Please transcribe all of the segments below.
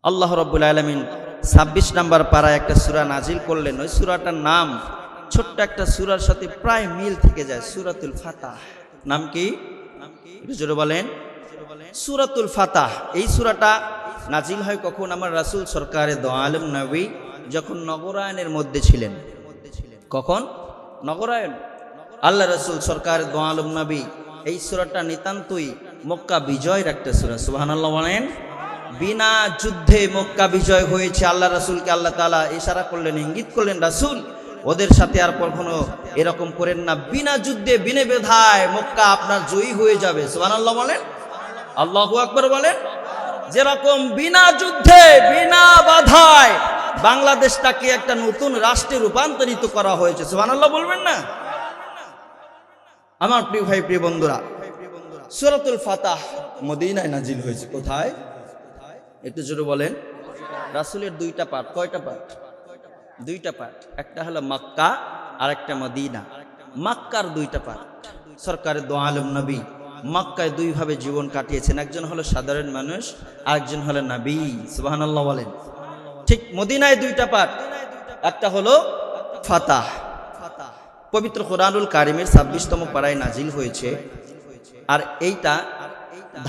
আল্লাহ রাব্বুল আলামিন 26 নম্বর পারায় একটা সূরা নাজিল করলেন। ওই সূরাটার নাম ছোট্ট একটা সূরার সাথে প্রায় মিল থেকে যায়, সূরাতুল ফাতাহ। নাম কি? একটু জোরে বলেন। সূরাতুল ফাতাহ। এই সূরাটা নাজিল হয় কখন? আমার রাসূল সরকারে দো আলম নবী যখন নগরায়নের মধ্যে ছিলেন। কখন? নগরায়ন। আল্লাহ রাসূল সরকার দো আলম নবী এই সূরাটা নিতান্তই মক্কা বিজয়ের একটা সূরা। সুবহানাল্লাহ বলেন। বিনা যুদ্ধে মক্কা বিজয় হয়েছে। আল্লাহ রাসূলকে আল্লাহ তাআলা ইশারা করলেন, ইঙ্গিত করলেন, রাসূল ওদের সাথে আর কখনো এরকম করেন না, বিনা যুদ্ধে বিনা বেধায় মক্কা আপনার জয়ী হয়ে যাবে। সুবহানাল্লাহ বলেন, আল্লাহু আকবার বলেন। যেরকম বিনা যুদ্ধে বিনা বাধায় বাংলাদেশটাকে একটা নতুন রাষ্ট্রে রূপান্তরিত করা হয়েছে। সুবহানাল্লাহ বলবেন না? আমার প্রিয় ভাই, প্রিয় বন্ধুরা, সূরাতুল ফাতাহ মদিনায় নাজিল হয়েছে। কোথায়? একটু জোরে বলেন। রাসূলের দুইটা পার্ট। কয়টা পার্ট? দুইটা পার্ট। একটা হলো মক্কা আর একটা মদিনা। মক্কার দুইটা পার্ট। সরকারে দো আলম নবী মক্কায় দুইভাবে জীবন কাটিয়েছেন। একজন হলো সাধারণ মানুষ, আরেকজন হলো নবী। সুবহানাল্লাহ বলেন। ঠিক মদিনায় দুইটা পার্ট। একটা হলো ফাতাহ। পবিত্র কোরআনুল কারিমের 26তম পারায় নাজিল হয়েছে। আর এইটা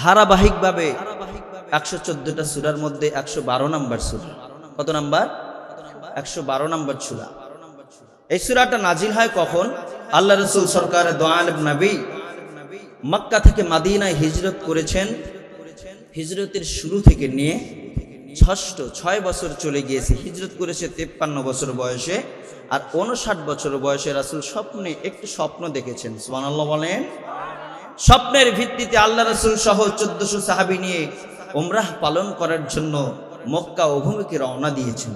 ধারাবাহিকভাবে 114টা সূরার মধ্যে 112 নম্বর সূরা। কত নাম্বার? 112 নম্বর সূরা। এই সূরাটা নাজিল হয় কখন? আল্লাহ রাসূল সরকার দো আলম নবী মক্কা থেকে মদিনায় হিজরত করেছেন। হিজরতের শুরু থেকে নিয়ে 6 বছর চলে গিয়েছে। হিজরত করেছে 53 বছর বয়সে। আর 59 বছর বয়সে রাসূল স্বপ্নে একটু স্বপ্ন দেখেছেন। সুবহানাল্লাহ বলেন। স্বপ্নের ভিত্তিতে আল্লাহ রাসূল সহ 1400 সাহাবী নিয়ে উমরাহ পালন করার জন্য মক্কা অভিমুখে রওনা দিয়েছেন।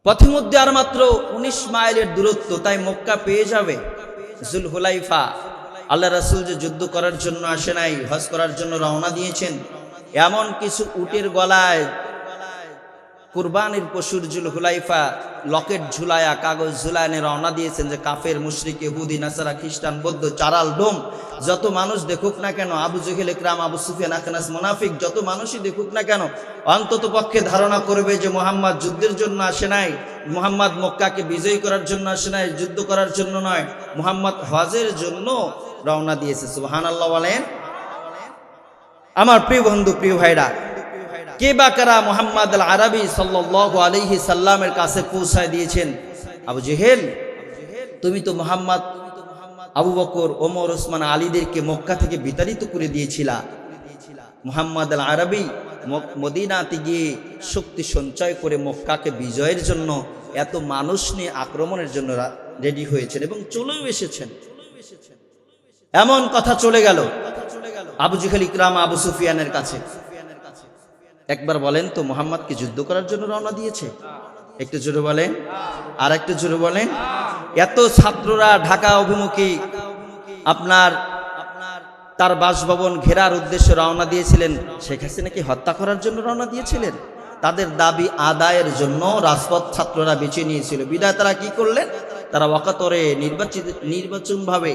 পথের মধ্যে আর মাত্র 19 মাইলের দূরত্ব, তাই মক্কা পেয়ে যাবে। জুলহুলাইফা। আল্লাহ রাসূল যে যুদ্ধ করার জন্য আসে নাই, হজ করার জন্য রওনা দিয়েছেন। এমন কিছু উটের গলায় কুরবানির পশুর জুলহুলাইফা লকেট ঝুলায়া, কাগজ ঝুলায়নে রওনা দিয়েছেন যে কাফের, মুশরিক, ইহুদি, নাসারা, খ্রিস্টান, বৌদ্ধ, চারাল, ডোম যত মানুষ দেখুক না কেন, আবু জেহেল, ইকরাম, আবু সুফিয়ান, আখনাস, মুনাফিক যত মানুষই দেখুক না কেন, অন্তত পক্ষে ধারণা করবে যে মুহাম্মদ যুদ্ধের জন্য আসে নাই, মুহাম্মদ মক্কাকে বিজয়ী করার জন্য আসে নাই, যুদ্ধ করার জন্য নয়, মুহাম্মদ হজের জন্য রওনা দিয়েছে। সুবহানাল্লাহ বলেন। আমার প্রিয় বন্ধু, প্রিয় ভাইরা, কে বা কারা মুহাম্মদ আল আরবি সাল্লাল্লাহু আলাইহি সাল্লামের কাছে পৌঁছায় দিয়েছেন? আবু জেহেল, তুমি তো মুহাম্মদ, আবু বকর, ওমর, ওসমান, আলীদেরকে মক্কা থেকে বিতাড়িত করে দিয়েছিলা। মুহাম্মদ আল আরবি মদিনাতে গিয়ে শক্তি সঞ্চয় করে মক্কাকে বিজয়ের জন্য এত মানুষ নিয়ে আক্রমণের জন্য রেডি হয়েছেন এবং চলেও এসেছেন। এমন কথা চলে গেল আবু জেহেল, ইকরাম, আবু সুফিয়ানের কাছে। একবার বলেন তো, মুহাম্মদকে যুদ্ধ করার জন্য রওনা দিয়েছে? একটু জোরে বলেন, আর একটু জোরে বলেন। এত ছাত্ররা ঢাকা অভিমুখী আপনার তার বাসভবন ঘেরার উদ্দেশ্যে রওনা দিয়েছিলেন। শেখ হাসিনাকে হত্যা করার জন্য রওনা দিয়েছিলেন। তাদের দাবি আদায়ের জন্য রাজপথ ছাত্ররা বেছে নিয়েছিল। বিদায় তারা কি করলেন? তারা ওয়াকাতরে নির্বাচনভাবে,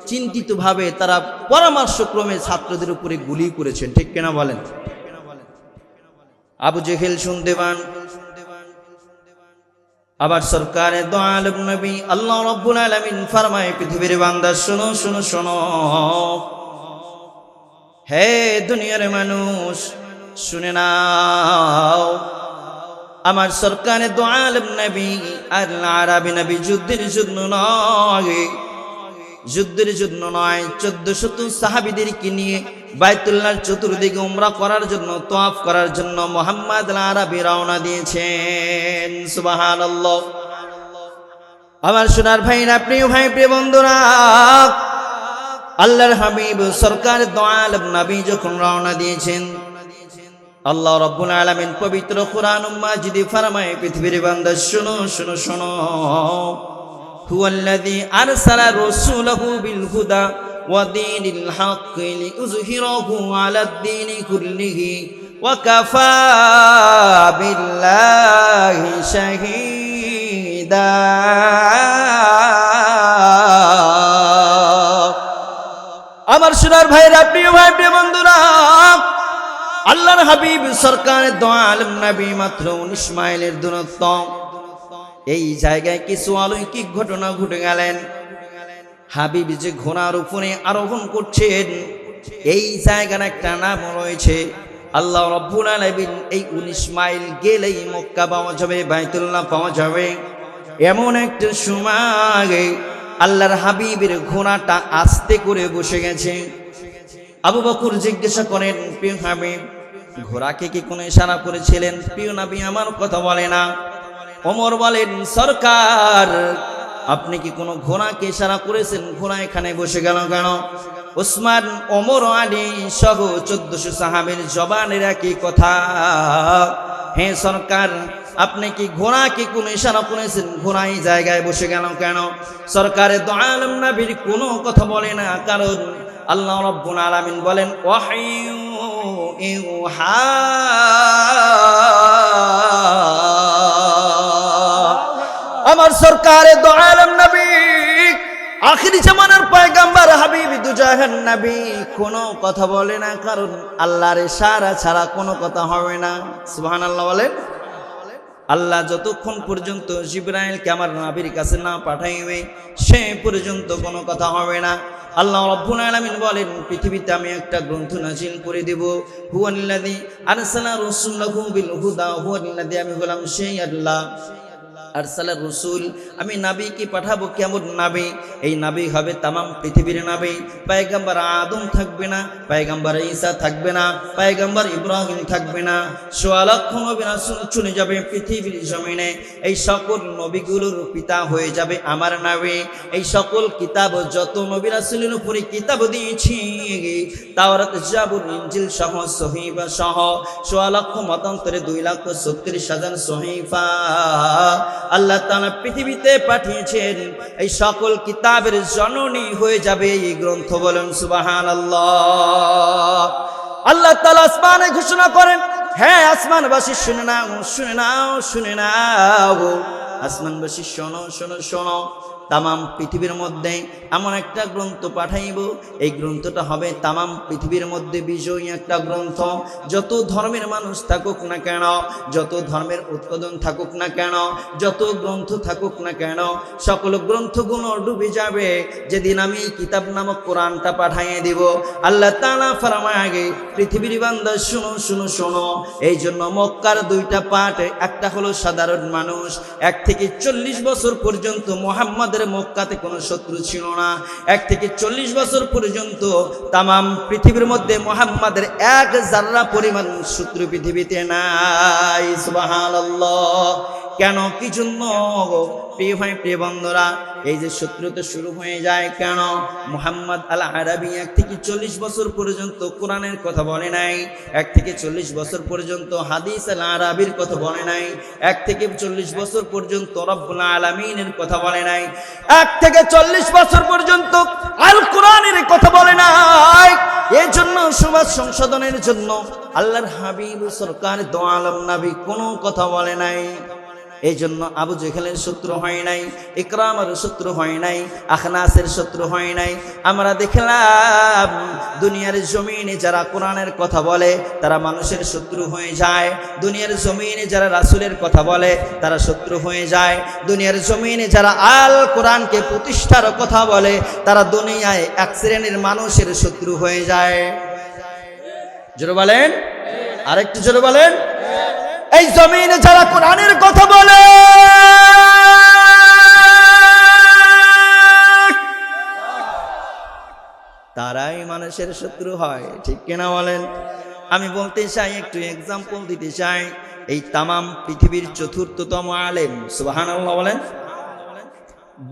চিন্তিতভাবে তারা পরামর্শক্রমে ছাত্রদের উপরে গুলি করেছেন। ঠিক কিনা বলেন? আবু জেহেল শুনতে পান। আবার সরকারে দো আলম নবী আল্লাহ রাব্বুল আলামিন ফরমায়, পৃথিবীর বান্দা শোনো শোনো শোনো, হে দুনিয়ার মানুষ শুনে নাও। আমার সরকারে দো আলম নবী আল্লাহ আরবি নবী যুদ্ধের জন্য নয়, যুদ্ধের জন্য নয়, 1400 সাহাবীদেরকে নিয়ে বাইতুল্লাহর চতুর্দিকে উমরা করার জন্য, তাওয়াফ করার জন্য মুহাম্মদ আল আরবি রওনা দিয়েছেন। সুবহানাল্লাহ। আমার সোনার ভাইরা, প্রিয় ভাই, প্রিয় বন্ধুরা, আল্লাহর হাবিব সরকার দো আলম নবী যখন রওনা দিয়েছেন, আল্লাহ রাব্বুল আলামিন পবিত্র কোরআন মাজিদে ফরমায়, পৃথিবীর বান্দা শোনো শোনো শোনো, হুয়াল্লাযী আরসালা রাসূলাহু বিল হুদা ওয়া দীনিল হক লিইয়ুযহিরাহু আলাদ দীনি কুল্লিহি ওয়া কাফা বিল্লাহি শাহীদা। আমার সোনার ভাইরা, প্রিয় ভাই, প্রিয় বন্ধুরা, আল্লাহর হাবিব সরকার দো আলম নবী মাত্র 19 মাইলের দূরত্ব। এই জায়গায় কিছু অলৌকিক ঘটনা ঘটে গেলেন। হাবিব যে ঘোড়ার উপরে আরোহণ করছেন, এই জায়গার একটা নাম রয়েছে। আল্লাহ রাব্বুল আলামিন এই 19 মাইল গেলেই মক্কা পাওয়া যাবে, বাইতুল্লাহ পাওয়া যাবে। এমন একটা সময় আল্লাহর হাবিবের ঘোড়াটা আস্তে করে বসে গেছে। আবু বকর জিজ্ঞাসা করেন, প্রিয় হাবিব, ঘোড়াকে কি কোনো ইশারা করেছিলেন? প্রিয় নবী আমার কথা বলে না। ওমর বলেন, সরকার আপনি কি কোনো ঘোড়াকে ইশারা করেছেন? ঘোড়া এখানে বসে গেল কেন? ওসমান, ওমর, আলী সহ 1400 সাহাবীর জবানের একই কথা, হে সরকার আপনি কি ঘোড়াকে কোনো ইশারা করেছেন? ঘোড়া এই জায়গায় বসে গেল কেন? সরকারে দো আলম নবীর কোনো কথা বলে না, কারণ আল্লাহ রাব্বুল আলামিন বলেন, ওয়াহয়ু ইউহা, আমার সরকারে দো আলম নবী আখিরি জামানার পয়গম্বর হাবিব দুজাহান নবী কোনো কথা বলে না, কারণ আল্লাহর ইশারা ছাড়া কোনো কথা হবে না। সুবহানাল্লাহ বলেন। আল্লাহ যতক্ষণ পর্যন্ত জিবরাইলকে আমার নবীর কাছে না পাঠাইবে সে পর্যন্ত কোনো কথা হবে না। আল্লাহ রাব্বুল আলামিন বলেন, পৃথিবীতে আমি একটা গ্রন্থ নাযিল করে দেব। হুয়াল্লাযী আরসালা রাসূলাহু বিল হুদা, হুয়াল্লাযী, আমি হলাম সেই আল্লাহ আরসালা রাসূল, আমি নবীকে পাঠাবো। কেমন নবী? এই নবী হবে তামাম পৃথিবীর নবী। পয়গম্বর আদম থাকবে না, পয়গম্বর ঈসা থাকবে না, পয়গম্বর ইব্রাহিম থাকবে না। ১৬ লক্ষ নবী রাসূল চলে যাবে পৃথিবীর জমিনে। এই সকল নবীগুলোর পিতা হয়ে যাবে আমার নবী। এই সকল কিতাব, যত নবী রাসূলের উপরে কিতাব দিয়েছি, তাওরাত, জাবুর, ইনজিল সহ, সহিফা সহ ১৬ লক্ষ মতান্তরে 2,70,000 সহিফা আল্লাহ তাআলা পৃথিবীতে পাঠিয়েছেন। এই সকল কিতাবের জননী হয়ে যাবে এই গ্রন্থ। বলেন সুবহানাল্লাহ। আল্লাহ তাআলা আসমানে ঘোষণা করেন, হ্যাঁ আসমানবাসী শুনে নাও, শুনে নাও, শুনে নাও, আসমানবাসী শোনো, শোনো, শোনো। তামাম পৃথিবীর মধ্যে এমন একটা গ্রন্থ পাঠাইব, এই গ্রন্থটা হবে তামাম পৃথিবীর মধ্যে বিজয়ী একটা গ্রন্থ। যত ধর্মের মানুষ থাকুক না কেন, যত ধর্মের উৎপাদন থাকুক না কেন, যত গ্রন্থ থাকুক না কেন, সকল গ্রন্থগুলো ডুবে যাবে যেদিন আমি কিতাব নামক কোরআনটা পাঠাইয়ে দিব। আল্লাহ তাআলা ফরমায়, আগে পৃথিবীর বান্দা শুনো, শুনো, শোনো। এই জন্য মক্কার 2টা পার্ট, একটা হলো সাধারণ মানুষ। 1 থেকে 40 বছর পর্যন্ত মুহাম্মদের মক্কাতে কোনো শত্রু ছিল না। 1 থেকে 40 বছর পর্যন্ত তামাম পৃথিবীর মধ্যে মুহাম্মাদের 1 জাররা পরিমাণ শত্রু পৃথিবীতে নাই। সুবহানাল্লাহ। কেন, কি জন্য? প্রিয় ভাই, প্রিয় বন্ধুরা, এই যে শত্রুতা শুরু হয়ে যায় কেন? মুহাম্মদ আল আরবি 1 থেকে 40 বছর পর্যন্ত কোরআনের কথা বলে নাই। 1 থেকে 40 বছর পর্যন্ত হাদিস আল আরবির কথা বলে নাই। 1 থেকে 40 বছর পর্যন্ত রব্বুল আলামিনের কথা বলে নাই। 1 থেকে 40 বছর পর্যন্ত আল কোরআনের কথা বলে নাই। এই জন্য সমাজ সংশোধনের জন্য আল্লাহর হাবিব সরকার দো আলম নবী কোনো কথা বলে নাই। এই জন্য আবু জেহেলের শত্রু হয় নাই, ইকরামের শত্রু হয় নাই, আখনাসের শত্রু হয় নাই। আমরা দেখলাম দুনিয়ার জমিনে যারা কোরআনের কথা বলে তারা মানুষের শত্রু হয়ে যায়। দুনিয়ার জমিনে যারা রাসূলের কথা বলে তারা শত্রু হয়ে যায়। দুনিয়ার জমিনে যারা আল কোরআনকে প্রতিষ্ঠার কথা বলে তারা দুনিয়ায় 1 শ্রেণীর মানুষের শত্রু হয়ে যায়। জোরে বলেন, আরেকটু জোরে বলেন। এই জমিনে যারা কোরআনের কথা বলে তারাই মানুষের শত্রু হয়, ঠিক কিনা বলেন? আমি বলতে চাই, একটু এক্সাম্পল দিতে চাই। এই তামাম পৃথিবীর 4র্থতম আলেম, সুবহানাল্লাহ বলেন,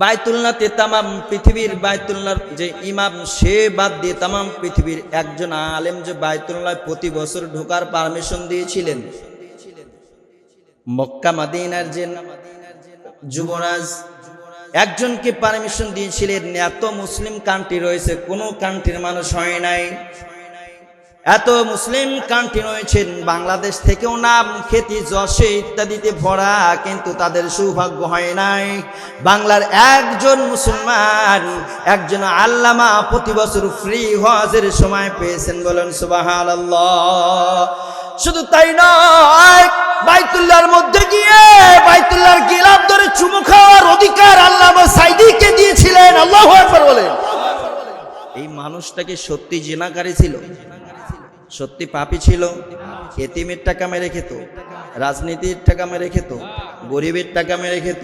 বাইতুল্লাহতে তামাম পৃথিবীর বাইতুল্লাহর যে ইমাম, সে বাদ দিয়ে তামাম পৃথিবীর একজন আলেম যে বাইতুল্লাহ প্রতি বছর ঢোকার পারমিশন দিয়েছিলেন। মক্কা মদিনার যে যুবরাজ একজনকে পারমিশন দিয়েছিলেন। এত মুসলিম কান্ট্রি রয়েছে, কোনো কান্ট্রির মানুষ হয় নাই। এত মুসলিম কান্ট্রি রয়েছেন, বাংলাদেশ থেকেও নাম খ্যাতি যশে ইত্যাদিতে ভরা, কিন্তু তাদের সৌভাগ্য হয় নাই বাংলার একজন মুসলমান, একজন আল্লামা প্রতি বছর ফ্রি হজের সময় পেয়েছেন। বলেন সুবহানাল্লাহ। শুধু তাই নয়, বাইতুল্লাহর মধ্যে গিয়ে বাইতুল্লাহর গিলাফ ধরে চুমু খাওয়ার অধিকার আল্লামা সাইদিকে দিয়েছিলেন। আল্লাহু আকবার বলেন। এই মানুষটাকে সত্যি জিনাকারী ছিল, সত্যি পাপী ছিল, এতিমের টাকা মেরে খেত, রাজনীতির টাকা মেরে খেত, গরিবের টাকা মেরে খেত,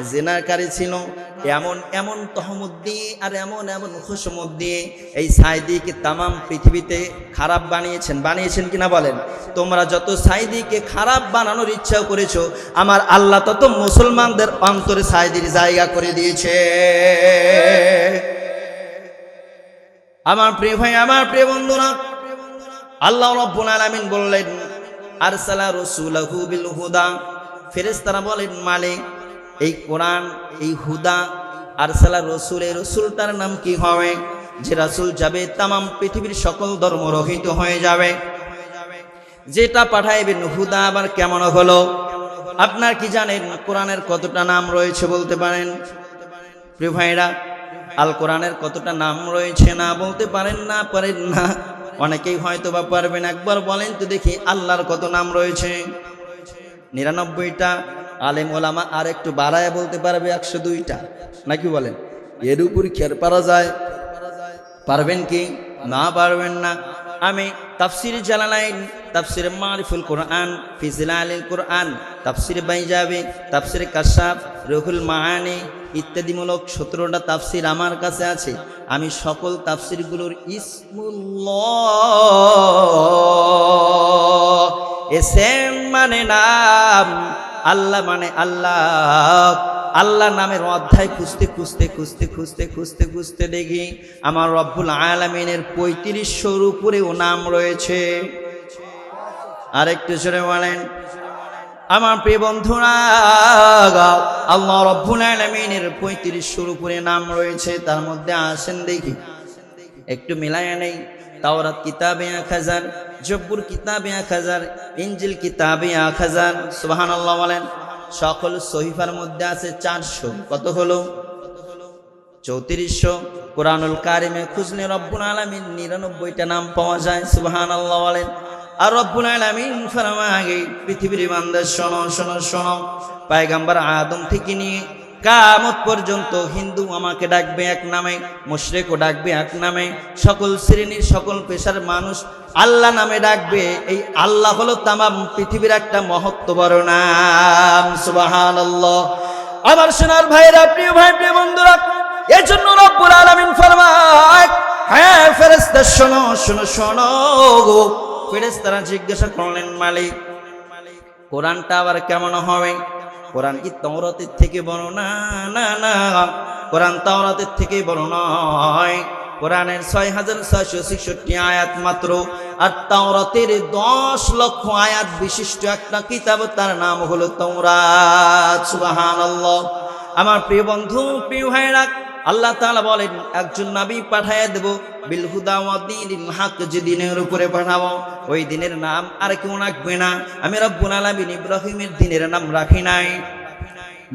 জিনাকারী ছিল। এমন এমন তহমত দিয়ে আর এমন এমন খুশমত দিয়ে এই সাইদিকে তামাম পৃথিবীতে খারাপ বানিয়েছেন কিনা বলেন? তোমরা যত সাইদিকে খারাপ বানানোর ইচ্ছা করেছো, আমার আল্লাহ তত মুসলমানদের অন্তরে সাইদির জায়গা করে দিয়েছে। আমার প্রিয় ভাই, আমার প্রিয় বন্ধুরা, আল্লাহ রাব্বুল আলামিন বললেন আরসালা রাসূলাহু বিল হুদা, ফেরেশতারা বলেন মালিক এই কোরআন, এই হুদা, আরসালা রাসূলের রাসূলটার নাম কি হবে? যে রাসূল যাবে তামাম পৃথিবীর সকল ধর্ম রহিত হয়ে যাবে, যেটা পাঠাইবেন হুদা আবার কেমন হলো? আপনার কি জানেন কোরআনের কতটা নাম রয়েছে বলতে পারেন? প্রিয় ভাইরা, আল কোরআনের কতটা নাম রয়েছে না বলতে পারেন না? অনেকেই হয়তো বা পারবেন। একবার বলেন তো দেখি, আল্লাহর কত নাম রয়েছে? 99টা। আলেম ওলামা আর একটু বাড়ায় বলতে পারবে 102টা, নাকি বলেন? এর উপর খের পারা যায়? পারবেন কি? না, পারবেন না। আমি তাফসির জালালাইন, তাফসির মারিফুল কোরআন, ফি জিলালিল কোরআন, তাফসির বাইজাবি, তাফসির কাশাফ, রুহুল মাআনি ইত্যাদিমূলক 17টা তাফসির আমার কাছে আছে। আমি সকল তাফসিরগুলোর ইসমুল্লাহ, এসএম মানে নাম, আল্লাহ মানে আল্লাহ, আল্লাহ নামের অধ্যায় খুঁজতে দেখি আমার রব্বুল আলামিনের 3500-র উপরেও নাম রয়েছে। আরেকটু জোরে বলেন আমার প্রিয় বন্ধুরা, আল্লাহ রব্বুল আলামিনের 3500-র উপরে নাম রয়েছে। তার মধ্যে আসেন দেখি একটু মিলায়া নেই। তাওরাত কিতাবে 1000, জব্বুর কিতাবে 1000, ইনজিল কিতাবে 1000। সুবহানাল্লাহ বলেন। সকল সহিফার মধ্যে আছে 400। কত হলো? 3400। কোরআনুল কারিমে খুঁজলে রব্বুল আলামিন 99টা নাম পাওয়া যায়। সুবহানাল্লাহ বলেন। আর রব্বুল আলামিন ফরমায়, পৃথিবীর বান্দা শোনো, পয়গম্বর আদম থেকে নিয়ে কিয়ামত পর্যন্ত হিন্দু আমাকে ডাকবে এক নামে, মুশরিকও ডাকবে এক নামে, সকল শ্রেণীর সকল পেশার মানুষ আল্লাহ নামে ডাকবে। এই আল্লাহ হলো তামাম পৃথিবীর একটা মহত্ব বড় নাম। সুবহানাল্লাহ। আমার সোনার ভাইরা, প্রিয় ভাই, প্রিয় বন্ধুরা, এজন্য রব্বুল আলামিন ফরমায়, হ্যাঁ ফেরেশতা শোনো। ফেরেশতারা জিজ্ঞাসা করলেন মালিক কোরআনটা আবার কেমন হবে? কোরআন কি তাওরাতের থেকে বড়? না, কোরআন তাওরাতের থেকে বড় নয়। কোরআনের 6666 আয়াত মাত্র, আর তাওরাতের 10 লক্ষ আয়াত বিশিষ্ট একটা কিতাব, তার নাম হলো তাওরাত। সুবহানাল্লাহ। আমার প্রিয় বন্ধু, প্রিয় ভাইরা, আল্লাহ তাআলা বলেন একজন নবী পাঠায়া দেব বিল হুদা ওয়া দীনিল হক, যে দিনের উপরে পাঠাবো ওই দিনের নাম আর কেউ রাখবে না। আমি রব্বুল আলামিন ইব্রাহিমের দিনের নাম রাখি নাই,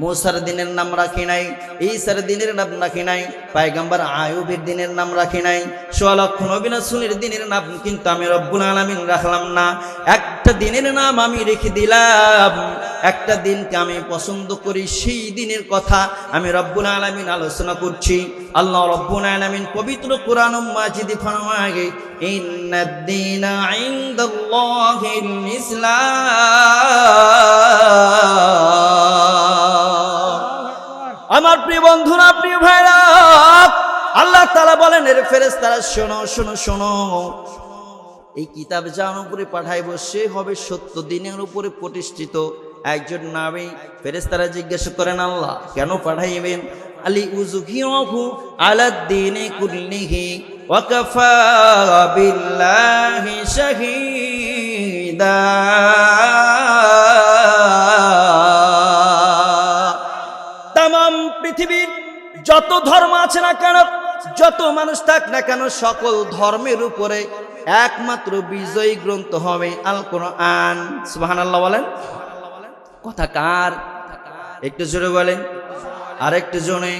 মুসার দিনের নাম রাখি নাই, ঈসার দিনের নাম রাখি নাই, পয়গম্বর আইয়ুবের দিনের নাম রাখি নাই, 100 লক্ষ নবী রাসূলের দিনের নাম কিন্তু আমি রব্বুল আলামিন রাখলাম না। একটা দিনের নাম আমি রেখে দিলাম, একটা দিনকে আমি পছন্দ করি, সেই দিনের কথা আমি রব্বুল আলামিন আলোচনা করছি। আল্লাহ রব্বুল আলামিন পবিত্র কোরআন মাজিদে ফরমায়, ইন্নাদ দীনা ইনদাল্লাহিল ইসলাম। আমার প্রিয় বন্ধুরা, প্রিয় ভাইরা, আল্লাহ তাআলা বলেন এর ফেরেশতারা শোনো, এই কিতাব যার উপরে পাঠাইব সে হবে সত্য দিনের উপরে প্রতিষ্ঠিত একজন নবী। ফেরেশতারা জিজ্ঞাসা করেন আল্লাহ কেন পাঠাইবেন? আলী উযহিরাহু আলাদ-দীনি কুল্লিহি ওয়া কাফা বিল্লাহি শাহীদা। তামাম পৃথিবীর যত ধর্ম আছে না কেন, যত মানুষ থাক না কেন, সকল ধর্মের উপরে একমাত্র বিজয়ী গ্রন্থ হবে আল কোরআন। সুবহানাল্লাহ বলেন। কথা কার? একটু জোরে বলেন, আর একটু জোরে।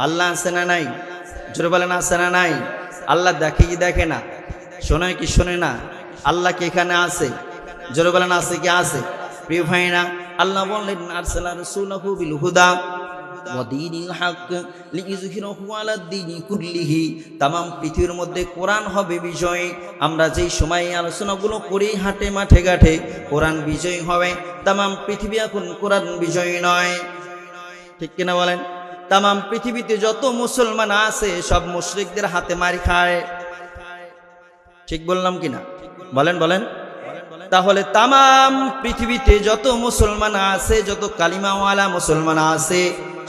আল্লাহ আছে না নাই? জোরে বলেন আছে না নাই? আল্লাহ দেখে কি দেখে না? শোনে কি শোনে না? আল্লাহ কি এখানে আছে? জোরে বলেন আছে কি আছে? প্রিয় ভাইরা, আল্লাহ বললেন আরসালা রাসূলাহু বিল হুদা ওয়া দীনিল হক লিইযহিরাহু আলাদ দীনি কুল্লিহি। তামাম পৃথিবীর মধ্যে কোরআন হবে বিজয়। আমরা যেই সময় আলোচনাগুলো করি হাটে মাঠে ঘাটে, কোরআন বিজয়ী হবে। তামাম পৃথিবী এখন কোরআন বিজয়ী নয়, ঠিক কিনা বলেন? তামাম পৃথিবীতে যত মুসলমান আছে সব মুশরিকদের হাতে মারি খায়, ঠিক বললাম কিনা? বলেন বলেন। তাহলে তামাম পৃথিবীতে যত মুসলমান আছে, যত কালিমাওয়ালা মুসলমান আছে,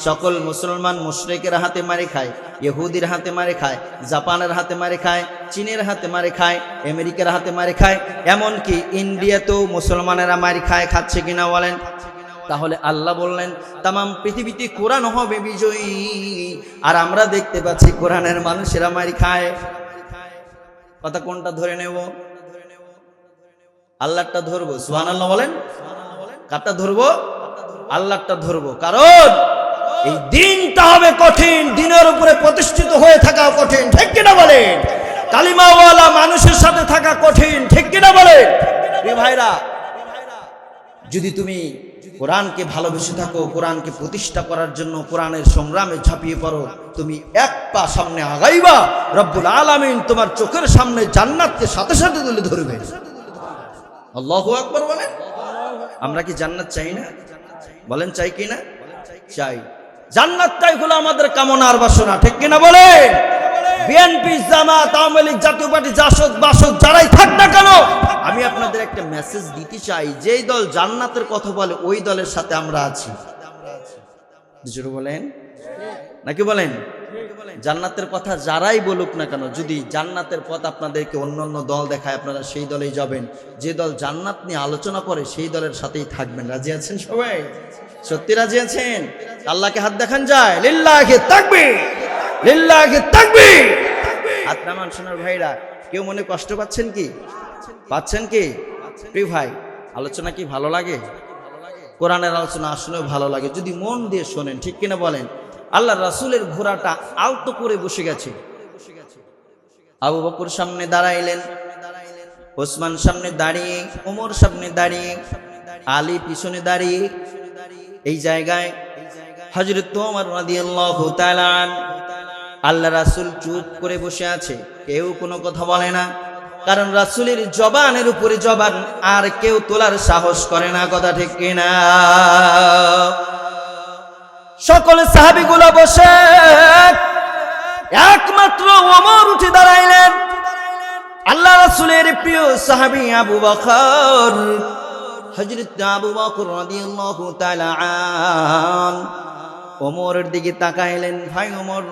সকল মুসলমান মুশরিকের হাতে মারি খায়, ইহুদির হাতে মারি খায়, জাপানের হাতে মারি খায়, চীনের হাতে মারি খায়, আমেরিকার হাতে মারি খায়, এমনকি ইন্ডিয়াতেও মুসলমানেরা মারি খায়, খাচ্ছে কিনা বলেন? তাহলে আল্লাহ বললেন তামাম পৃথিবীতে কোরআন হবে বিজয়ী। আর আমরা দেখতে পাচ্ছি কোরআনের মানুষেরা মারি খায়। কথা কোনটা ধরে নেব? আল্লাহটা ধরবো। সুবহানাল্লাহ বলেন। কারটা ধরবো? আল্লাহটা ধরবো। কারণ এই দিনটা হবে কঠিন, দিনের উপরে প্রতিষ্ঠিত হয়ে থাকা কঠিন, ঠিক কিনা বলেন? কালিমাওয়ালা মানুষের সাথে থাকা কঠিন, ঠিক কিনা বলেন? প্রিয় ভাইরা, যদি তুমি কোরআনকে ভালোবেসে থাকো, কোরআনকে প্রতিষ্ঠা করার জন্য কোরআনের সংগ্রামে ঝাঁপিয়ে পড়ো, তুমি এক পা সামনে আগাইবা, রব্বুল আলামিন তোমার চোখের সামনে জান্নাতকে সাথে সাথে তুলে ধরবে। আল্লাহু আকবার বলেন। আমরা কি জান্নাত চাই না? বলেন চাই কি না? চাই। জান্নাতটাই হলো আমাদের কামনা আর বাসনা, ঠিক কিনা বলেন? বিএনপি, জামাত, আওয়ামী লীগ, জাতীয় পার্টি, জাসদ বাসদ যারাই থাক না কেন, আমি আপনাদের একটা মেসেজ দিতে চাই, যেই দল জান্নাতের কথা বলে ওই দলের সাথে আমরা আছি। জোরে বলেন নাকি বলেন? জান্নাতের কথা যারাই বলুক না কেন, যদি জান্নাতের পথ আপনাদেরকে অন্য অন্য দল দেখায়, আপনারা সেই দলেই যাবেন। যে দল জান্নাত নিয়ে আলোচনা করে সেই দলের সাথেই থাকবেন। রাজি আছেন সবাই? সত্যি রাজি আছেন? আল্লাহকে হাত দেখান যায়। লিল্লাহি তাকবীর, লিল্লাহি তাকবীর। হাত নামান সোনার ভাইরা। কেউ মনে কষ্ট পাচ্ছেন কি? পাচ্ছেন কি? প্রিয় ভাই, আলোচনা কি ভালো লাগে? কোরআনের আলোচনা আসলেও ভালো লাগে যদি মন দিয়ে শোনেন, ঠিক কিনা বলেন? আল্লাহ রাসূলের ঘোড়াটা আলতো করে বসে গেছে। আবু বকর সামনে দাঁড়াইলেন, ওসমান সামনে দাঁড়িয়ে, ওমর সামনে দাঁড়িয়ে, আলী পিছনে দাঁড়িয়ে। এই জায়গায় হযরত ওমর রাদিয়াল্লাহু তাআলা আল্লাহ রাসূল চুপ করে বসে আছে, কেউ কোনো কথা বলে না। কারণ রাসূলের জবানের উপরে জবান আর কেউ তোলার সাহস করে না, কথা ঠিক কিনা? সকল সাহাবীগুলো বসে, একমাত্র ওমর উঠে দাঁড়াইলেন। আল্লাহ রাসূলের প্রিয় সাহাবী আবু বকর, হযরত আবু বকর রাদিয়াল্লাহু তাআলা আন ওমরের দিকে তাকাইলেন। ভাই ওমর,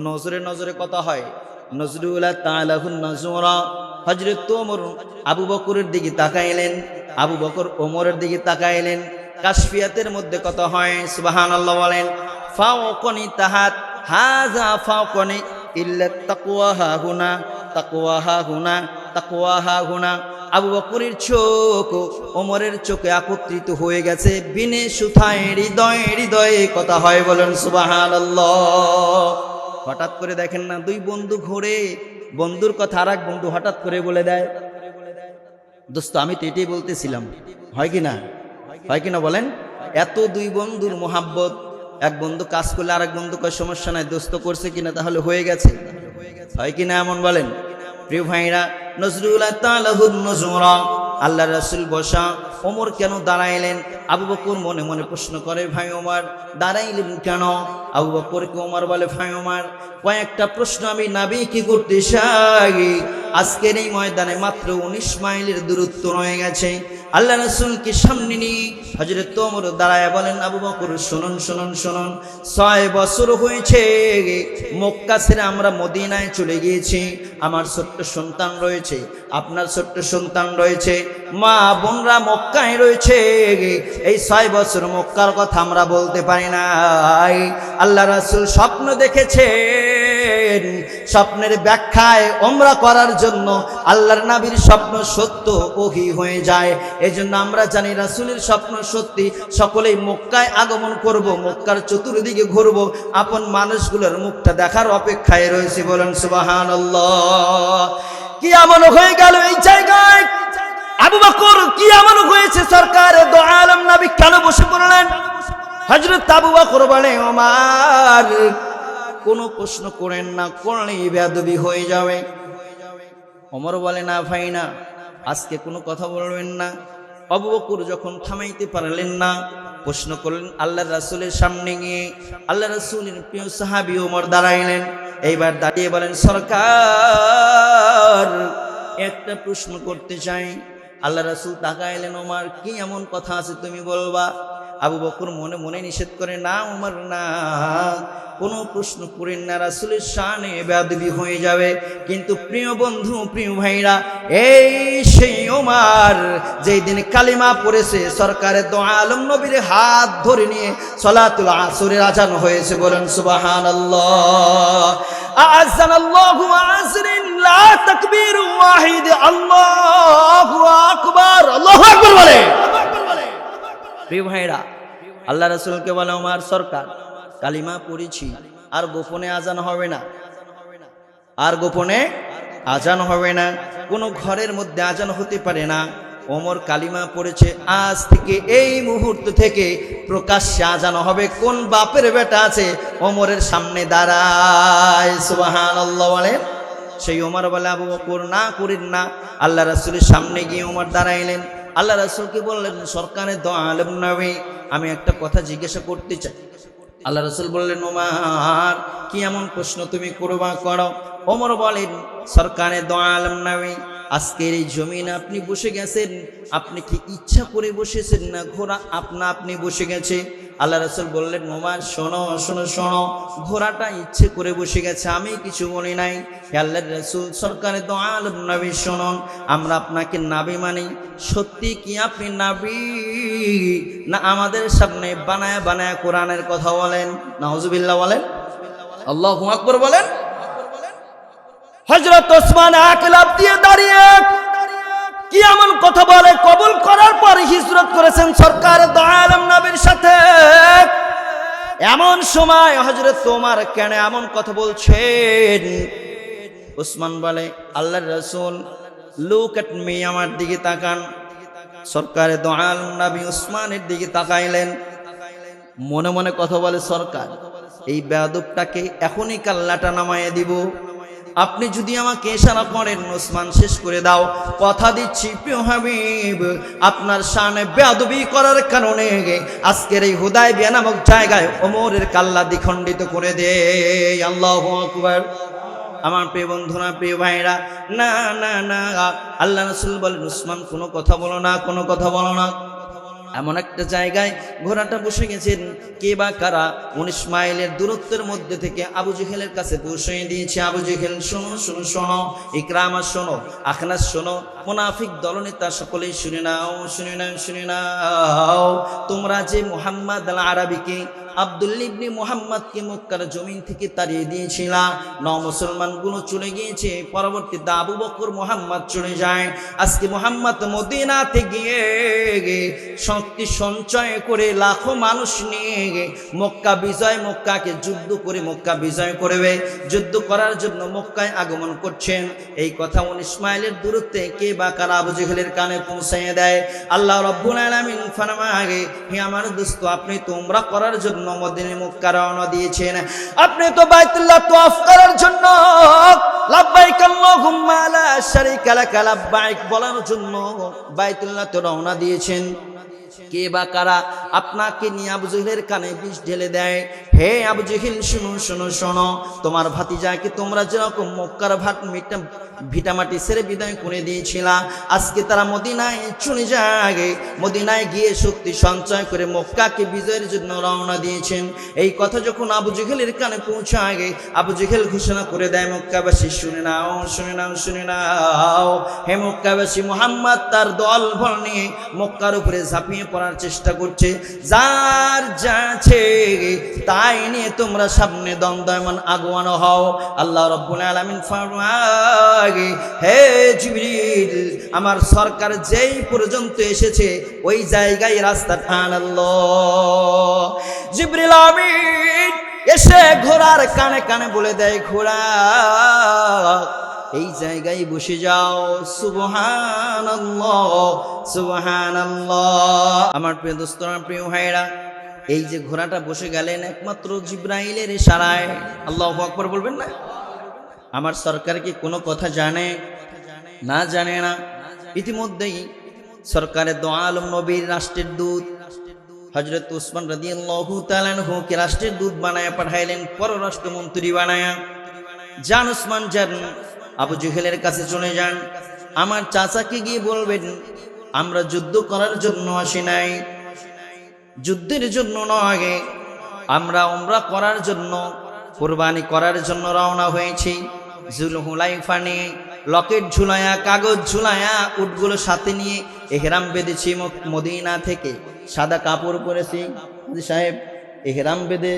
নজরে নজরে কথা হয়, নজরুল্লাহ তাআলাহুন নজরা। হযরত ওমর আবু বকরের দিকে তাকাইলেন, আবু বকর ওমরের দিকে তাকাইলেন। কাশফিয়াতের মধ্যে কথা হয়, সুবহানাল্লাহ বলেন। ফাওকনি তাহাত হাযা ফাওকনি ইল্লা তাকওয়া হাহুনা, তাকওয়া হাহুনা, তাকওয়া হাহুনা। আবু বকরের চোখ ওমরের চোখে একত্রিত হয়ে গেছে, বিনে সুথায় হৃদয়ে হৃদয়ে কথা হয়, বলেন সুবহানাল্লাহ। হঠাৎ করে দেখেন না, দুই বন্ধু ঘোরে, বন্ধুর কথা আর এক বন্ধু হঠাৎ করে বলে দেয়। দোস্ত আমি তো এটাই বলতেছিলাম, হয় কি না? হয় কিনা বলেন? এত দুই বন্ধুর মোহাব্বত, এক বন্ধু কাজ করলে আরেক বন্ধু কয় সমস্যা নাই, দোস্ত করছে কিনা তাহলে হয়ে গেছে, হয় কিনা এমন বলেন? প্রিয় ভাইরা, নজরুল্লাহ তাআলাহুন নজরা, আল্লাহ রাসূল বসা, ওমর কেন দাঁড়াইলেন? আবু বকর মনে মনে প্রশ্ন করে, ভাই ওমর দাঁড়াইলেন কেন? আবু বকরকে ওমর বলে, ভাই ওমর কয়েকটা প্রশ্ন আমি নাবিকে করতে চাই। আজকের এই ময়দানে মাত্র 19 মাইলের দূরত্ব রয়ে গেছে। আল্লাহ রাসূলকে সামনে নিয়ে হযরত ওমর দাঁড়ায় বলেন, আবু বকর শুনুন শুনুন শুনুন, 6 বছর হয়েছে মক্কা ছেড়ে আমরা মদিনায় চলে গিয়েছি। আমার ছোট্ট সন্তান রয়েছে, আপনার ছোট্ট সন্তান রয়েছে, মা বোনরা মক্কায় রয়েছে। এই 6 বছর মক্কার কথা আমরা বলতে পারি নাই। আল্লাহ রাসূল স্বপ্ন দেখেছেন, স্বপ্নের ব্যাখ্যায় ওমরা করার জন্য আল্লাহর নবীর স্বপ্ন সত্য ওহী হয়ে যায়। এজন্য আমরা জানি রাসূলের স্বপ্ন সত্যি। সকলেই মক্কায় আগমন করব, মক্কার চতুর্দিকে ঘুরব, আপন মানুষগুলোর মুখটা দেখার অপেক্ষায় রয়েছে। বলেন সুবহানাল্লাহ। কি এমন হয়ে গেল এই জায়গায়? আবু বকর কি এমন হয়েছে? সরকারে দো আলম নবী কেন বসে পড়লেন? হযরত আবু বকর বলে, ওমর কোনো প্রশ্ন করেন না, করলেই বেয়াদবি হয়ে যাবে। ওমর বলে, না ভাই না, আজকে কোনো কথা বলবেন না। আবু বকর যখন থামাইতে পারলেন না, প্রশ্ন করলেন আল্লাহর রাসূলের সামনে গিয়ে। আল্লাহ রাসূলের প্রিয় সাহাবী ওমর দাঁড়াইলেন। এইবার দাঁড়িয়ে বলেন, সরকার একটা প্রশ্ন করতে চাই। আল্লাহ রাসূল তাকাইলেন, ওমর কি এমন কথা আছে তুমি বলবা? আবু বকর মনে মনে নিষেধ করে, না ওমর না, কোনো প্রশ্ন করেন না, রাসূলের শানে বেয়াদবি হয়ে যাবে। কিন্তু প্রিয় বন্ধু, প্রিয় ভাইরা, এই সেই ওমর যেই দিন কালিমা পড়েছে, সরকারের দো আলম নবীর হাত ধরে নিয়ে সালাতুল আসরের আজান হয়েছে। বলেন সুবহানাল্লাহ। আযানাল্লাহু আযরিন লা তাকবীর ওয়াহিদ, আল্লাহু আকবার, আল্লাহু আকবার বলে। প্রিয় ভাইরা, আল্লাহ রাসূলকে বলে, ওমর সরকার কালিমা পড়েছি, আর গোপনে আজান হবে না, আর গোপনে আজান হবে না, কোনো ঘরের মধ্যে আজান হতে পারে না। ওমর কালিমা পড়েছে, আজ থেকে এই মুহূর্ত থেকে প্রকাশ্যে আজান হবে। কোন বাপের বেটা আছে ওমরের সামনে দাঁড়ায়? সুবহানাল্লাহ বলে। সেই ওমর বলে, আবু বকর না করেন না। আল্লাহ রাসূলের সামনে গিয়ে ওমর দাঁড়াইলেন। আল্লাহ রাসূলকে বললেন, সরকারের দো আলম নবী, আমি একটা কথা জিজ্ঞাসা করতে চাই। আল্লাহ রাসূল বললেন, ওমর কি এমন প্রশ্ন তুমি করবা, করো। ওমর বলেন, সরকারের দো আলম নবী, আজকের এই জমিনে আপনি বসে গেছেন, আপনি কি ইচ্ছা করে বসেছেন না ঘোড়া আপনি বসে গেছে? আল্লাহ রাসূল বললেন, ওমর শোনো শোনো শোনো, ঘোড়াটা ইচ্ছে করে বসে গেছে, আমি কিছু বলি নাই। আল্লাহর রাসূল সরকারের দো আলম নবী, শুনুন, আমরা আপনাকে নবী মানি, সত্যি কি আপনি নবী, না আমাদের সামনে বানায়া বানায়া কোরআনের কথা বলেন? নাউজুবিল্লাহ বলেন, আল্লাহু আকবার বলেন। হযরত ওসমান এক লাফ দিয়ে দাঁড়িয়ে কি এমন কথা বলে? কবুল করার পর হিজরত করেছেন সরকারের দো আলম নবীর সাথে। এমন সময় হযরত ওমর কেন এমন কথা বলছেন? ওসমান বলে, আল্লাহর রাসূল লুক এট মি, আমার দিকে তাকান। সরকারের দো আলম নবী ওসমানের দিকে তাকাইলেন, মনে মনে কথা বলে, সরকার এই বেয়াদবটাকে এখনই কাল্লাটা নামায়ে দিব। আপনি যদি আমাকে ইশারা করেন, ওসমান শেষ করে দাও, কথা দিচ্ছি প্রিয় হাবিব, আপনার শানে বেয়াদবি করার কারণে আজকের এই হুদায়বিয়া নামক জায়গায় ওমরের কাল্লা দ্বিখণ্ডিত করে দে। আল্লাহু আকবার। আমার প্রিয় বন্ধুরা, প্রিয় ভাইরা, না না না, আল্লাহ রাসূল বলেন, ওসমান কোনো কথা বলো না, কোনো কথা বলো না। এমন একটা জায়গায় ঘোড়াটা বসে গেছেন, কে বা কারা 19 মাইলের দূরত্বের মধ্যে থেকে আবু জেহেলের কাছে পৌঁছে দিয়েছে। আবু জেহেল, শোনো শোনো শোনো, ইকরামা শোনো, আখনাস শোনো, মুনাফিক দলনেতা সকলেই শুনে নাও, শুনে নাও, শুনে নাও। তোমরা যে মুহাম্মদ আল আরাবিকে, আব্দুল্লাহ ইবনে মুহাম্মদকে মক্কার জমিন থেকে তাড়িয়ে দিয়েছিল, মুসলমানগুলো চলে গিয়েছে, পরবর্তীতে আবু বকর মুহাম্মদ চলে যায়। আজকে মুহাম্মদ মদিনাতে গিয়ে শক্তি সঞ্চয় করে লাখো মানুষ নিয়ে মক্কা বিজয়, মক্কাকে যুদ্ধ করে মক্কা বিজয় করবে। যুদ্ধ করার জন্য মক্কায় আগমন করছেন। এই কথা 19 মাইলের দূরত্বে কে বা কারা আবু জেহেলের কানে পৌঁছাইয়ে দেয়। আল্লাহ রাব্বুল আলামিন ফরমায়ে, হে আমার দোস্ত, আপনি তো উমরা করার জন্য মদিনা মক্কা রওনা দিয়েছেন, আপনি তো বাইতুল্লাহ তাওয়াফ করার জন্য লাব্বাইক আল্লাহুম্মা লা শারীকা লাক লাব্বাইক বলার জন্য বাইতুল্লাহ তো রওনা দিয়েছেন। কে বা কারা আপনাকে নিয়ে আবু জেহেলের কানে বিষ ঢেলে দেয়, হে আবু জেহেল শুনো শোনো শোনো, তোমার ভাতিজাকে তোমরা যেরকম মক্কার ভিটামাটি ছেড়ে বিদায় করে দিয়েছিলা, আজকে তারা মদিনায় চলে যায়, মদিনায় গিয়ে শক্তি সঞ্চয় করে মক্কাকে বিজয়ের জন্য রওনা দিয়েছেন। এই কথা যখন আবু জেহেলের কানে পৌঁছায়, আবু জেহেল ঘোষণা করে দেয়, মক্কাবাসী শুনে নাও, শুনে নাও, শুনে নাও, হে মক্কাবাসী, মুহাম্মদ তার দল বল নিয়ে মক্কার উপরে ঝাঁপিয়ে পড়ার চেষ্টা করছে। যার যা আছে তাই নিয়ে তোমরা সামনে দ্বন্দ্বমান আগুয়ানো হও। আল্লাহ রাব্বুল আলামিন ফরমায়, হে জিবরিল, আমার সরকার যেই পর্যন্ত এসেছে ওই জায়গায় রাস্তা টানাল্লাহ। জিবরিল আমিন এসে ঘোড়ার কানে কানে বলে দেয়, ঘোড়া এই জায়গায় বসে যাও। সুবহানাল্লাহ, সুবহানাল্লাহ। আমার প্রিয় দোস্তরা, প্রিয় ভাইরা, এই যে ঘোড়াটা বসে গেলেন একমাত্র জিবরাইলের ইশারায়। আল্লাহু আকবার বলবেন না? আমার সরকার কি কোনো কথা জানে না? জানে না। ইতিমধ্যেই সরকারের দো আলম নবীর রাষ্ট্রের দূত হযরত উসমান রাদিয়াল্লাহু তাআলা আনহুকে রাষ্ট্রের দূত বানায়া পাঠাইলেন, পররাষ্ট্রমন্ত্রী বানায়া। যান উসমান, যান, আবু জেহেলের কাছে চলে যান। আমার চাচাকে গিয়ে বলবেন, আমরা যুদ্ধ করার জন্য আসি নাই, যুদ্ধের জন্য নয়, আমরা উমরা করার জন্য, কুরবানি করার জন্য রওনা হয়েছি। জুলহুলাইফা নিয়ে লকেট ঝুলায়া, কাগজ ঝুলায়া, উটগুলো সাথে নিয়ে এহরাম বেঁধেছি। মদিনা থেকে সাদা কাপড় পরেছি। সাহেব, এহরাম বেঁধে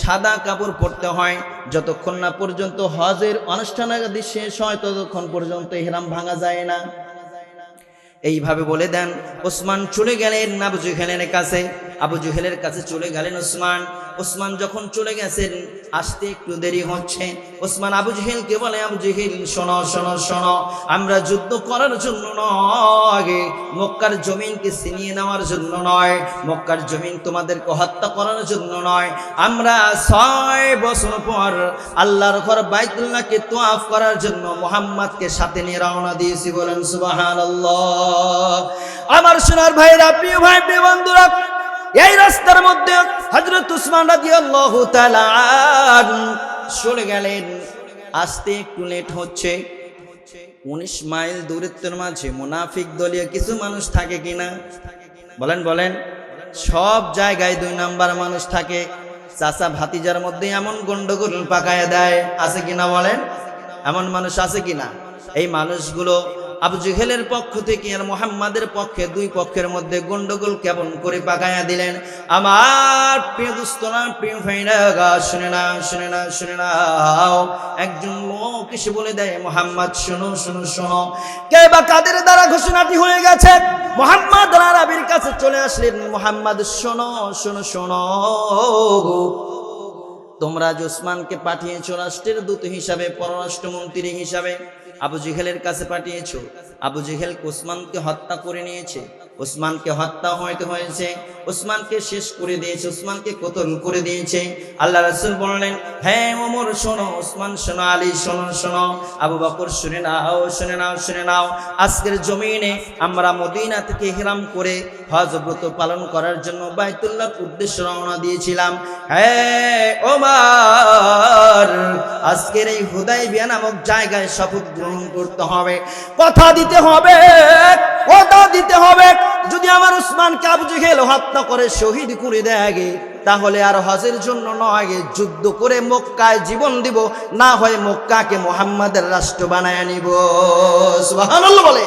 সাদা কাপড় পরতে হয়, যতক্ষণ না পর্যন্ত হজের অনুষ্ঠানাদি শেষ হয় ততক্ষণ পর্যন্ত এহরাম ভাঙা যায় না। এইভাবে বলে দেন। ওসমান চলে গেলেন আবু জেহেলের কাছে। আবু জেহেলের কাছে চলে গেলেন ওসমান। ওসমান যখন চলে গেছেন, আসতে একটু দেরি হচ্ছে। ওসমান আবু জেহেলকে বলে, আবু জেহেল শোনো শোনো শোনো, আমরা যুদ্ধ করার জন্য নয়, মক্কার জমিনকে ছিনিয়ে নেওয়ার জন্য নয়, মক্কার জমিন তোমাদেরকে হত্যা করার জন্য নয়, আমরা 6 বছর পর আল্লাহর ঘর বাইতুল্লাহকে তোয়াফ করার জন্য মুহাম্মদকে সাথে নিয়ে রওনা দিয়েছি। বলেন সুবহানাল্লাহ। আমার সোনার ভাইরা, প্রিয় ভাই, প্রিয় বন্ধুরা, এই রাস্তার মধ্যে হযরত উসমান রাদিয়াল্লাহু তাআলা চলে গেলেন। আসতে একটু লেট হচ্ছে। 19 মাইল দূরত্বের মাঝে মুনাফিক দলীয় কিছু মানুষ থাকে কিনা? বলেন বলেন। সব জায়গায় 2 নাম্বার মানুষ থাকে। চাচা ভাতিজার মধ্যে এমন গন্ডগোল পাকায় দেয়, আছে কিনা বলেন? এমন মানুষ আছে কিনা? এই মানুষগুলো আবু জেহেলের পক্ষ থেকে আর মুহাম্মাদের পক্ষে, 2 পক্ষের মধ্যে গন্ডগোল কেমন করে পাকায়া দিলেন। আমার প্রিয় দোস্তরা, প্রিয় ভাইরা, শুনে না, শুনে না, শুনে নাও। একজন লোক এসে বলে দেয়, মুহাম্মদ শোনো শোনো শোনো। কে বা কাদের দ্বারা ঘোষণাটি হয়ে গেছে? মুহাম্মদ আরবির কাছে চলে আসলেন। মুহাম্মদ শোনো শোনো শোনো, তোমরা যে ওসমানকে পাঠিয়েছো রাষ্ট্রের দূত হিসাবে, পররাষ্ট্রমন্ত্রী হিসাবে, আবু জেহেলের কাছে পাঠিয়েছো। আবু জেহেল ওসমানকে হত্যা করে নিয়েছে। ওসমানকে হত্যা হইতে হয়েছে, ওসমানকে শেষ করে দিয়েছে, ওসমানকে কতল করে দিয়েছে। আল্লাহ রাসূল বললেন, হ্যাঁ ওমর শোনো, ওসমান শোনো, আলী শোনো শোনো, আবু বকর শুনে নাও, শুনে নাও, শুনে নাও। আজকের জমিনে আমরা মদিনা থেকে ইহরাম করে হজ ব্রত পালন করার জন্য বাইতুল্লাহর উদ্দেশ্যে রওনা দিয়েছিলাম। হ্যাঁ ওমর, আজকের এই হুদাইবিয়া নামক জায়গায় শপথ গ্রহণ করতে হবে, কথা দিতে হবে, কথা দিতে হবে। যদি আমার উসমানকে আবু জেহেল হত্যা করে শহীদ করে দেয়, তাহলে আর হজের জন্য নয়, যুদ্ধ করে মক্কায় জীবন দিব, না হয় মক্কাকে মুহাম্মাদের রাষ্ট্র বানায় নিব। সুবহানাল্লাহ বলে।